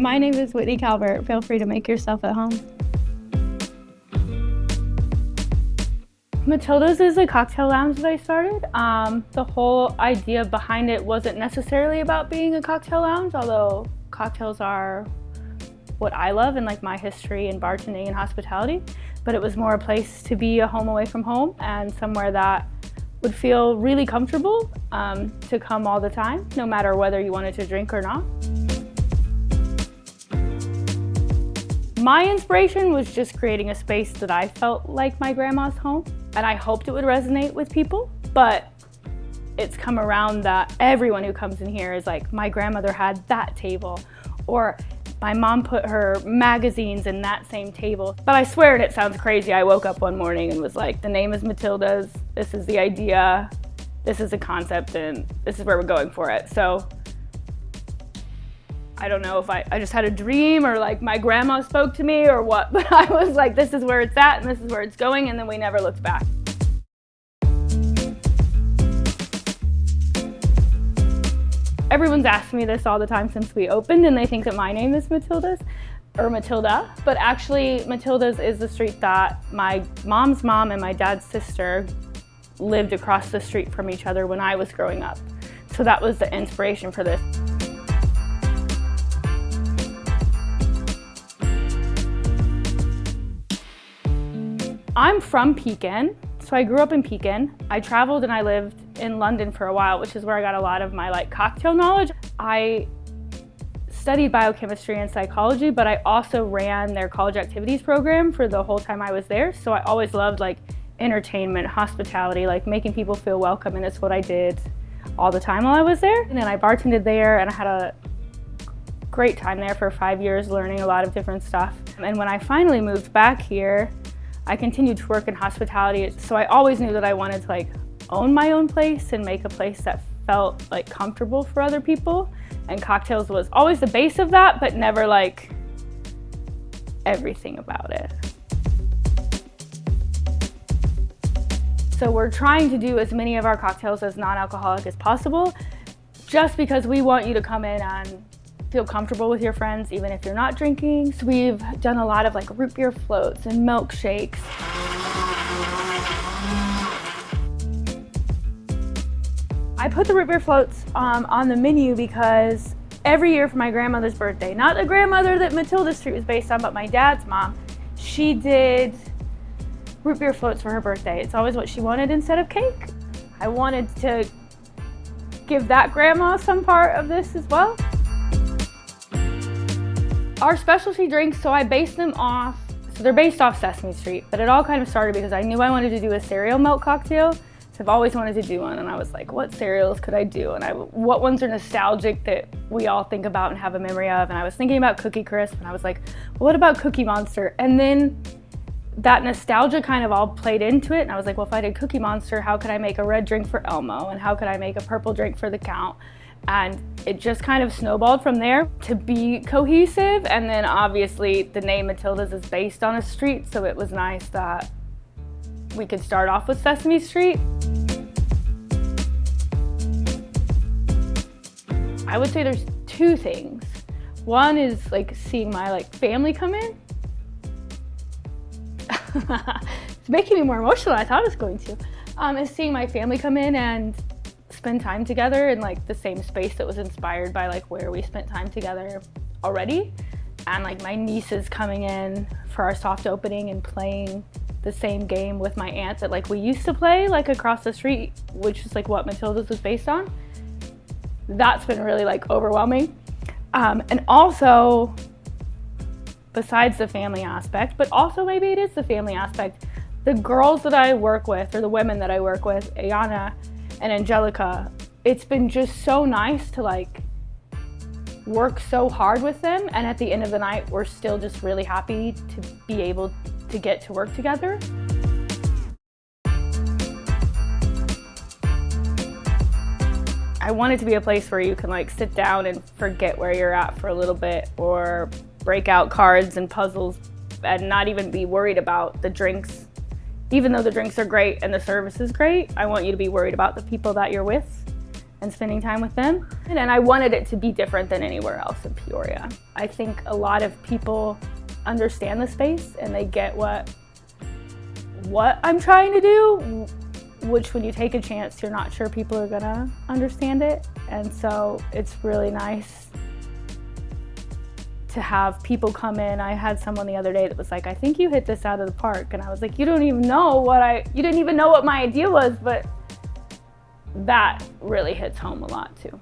My name is Whitney Calvert. Feel free to make yourself at home. Matilda's is a cocktail lounge that I started. The whole idea behind it wasn't necessarily about being a cocktail lounge, although cocktails are what I love and like my history in bartending and hospitality, but it was more a place to be a home away from home and somewhere that would feel really comfortable to come all the time, no matter whether you wanted to drink or not. My inspiration was just creating a space that I felt like my grandma's home, and I hoped it would resonate with people, but it's come around that everyone who comes in here is like, my grandmother had that table, or my mom put her magazines in that same table. But I swear, and it sounds crazy, I woke up one morning and was like, the name is Matilda's, this is the idea, this is the concept, and this is where we're going for it. So I don't know if I just had a dream or like my grandma spoke to me or what, but I was like, this is where it's at and this is where it's going, and then we never looked back. Everyone's asked me this all the time since we opened, and they think that my name is Matilda's or Matilda, but actually Matilda's is the street that my mom's mom and my dad's sister lived across the street from each other when I was growing up. So that was the inspiration for this. I'm from Pekin, so I grew up in Pekin. I traveled and I lived in London for a while, which is where I got a lot of my cocktail knowledge. I studied biochemistry and psychology, but I also ran their college activities program for the whole time I was there. So I always loved entertainment, hospitality, making people feel welcome, and it's what I did all the time while I was there. And then I bartended there, and I had a great time there for 5 years, learning a lot of different stuff. And when I finally moved back here, I continued to work in hospitality, so I always knew that I wanted to own my own place and make a place that felt comfortable for other people. And cocktails was always the base of that, but never everything about it. So we're trying to do as many of our cocktails as non-alcoholic as possible, just because we want you to come in and feel comfortable with your friends, even if you're not drinking. So we've done a lot of root beer floats and milkshakes. I put the root beer floats on the menu because every year for my grandmother's birthday, not the grandmother that Matilda Street was based on, but my dad's mom, she did root beer floats for her birthday. It's always what she wanted instead of cake. I wanted to give that grandma some part of this as well. Our specialty drinks, so I based them off, so they're based off Sesame Street, but it all kind of started because I knew I wanted to do a cereal milk cocktail. So I've always wanted to do one, and I was like, what cereals could I do? And what ones are nostalgic that we all think about and have a memory of? And I was thinking about Cookie Crisp, and I was like, well, what about Cookie Monster? And then that nostalgia kind of all played into it, and I was like, well, if I did Cookie Monster, how could I make a red drink for Elmo? And how could I make a purple drink for the Count? And it just kind of snowballed from there to be cohesive. And then obviously the name Matilda's is based on a street, so it was nice that we could start off with Sesame Street. I would say there's two things. One is seeing my family come in. It's making me more emotional than I thought it was going to. Is seeing my family come in and spend time together in the same space that was inspired by where we spent time together already. And my nieces coming in for our soft opening and playing the same game with my aunts that we used to play across the street, which is what Matilda's was based on. That's been really overwhelming. And also, besides the family aspect, but also maybe it is the family aspect, the girls that I work with, or the women that I work with, Ayana and Angelica, it's been just so nice to work so hard with them, and at the end of the night we're still just really happy to be able to get to work together. I want it to be a place where you can sit down and forget where you're at for a little bit, or break out cards and puzzles and not even be worried about the drinks. Even though the drinks are great and the service is great, I want you to be worried about the people that you're with and spending time with them. And I wanted it to be different than anywhere else in Peoria. I think a lot of people understand the space and they get what I'm trying to do, which when you take a chance, you're not sure people are gonna understand it. And so it's really nice to have people come in. I had someone the other day that was like, I think you hit this out of the park. And I was like, you didn't even know what my idea was, but that really hits home a lot too.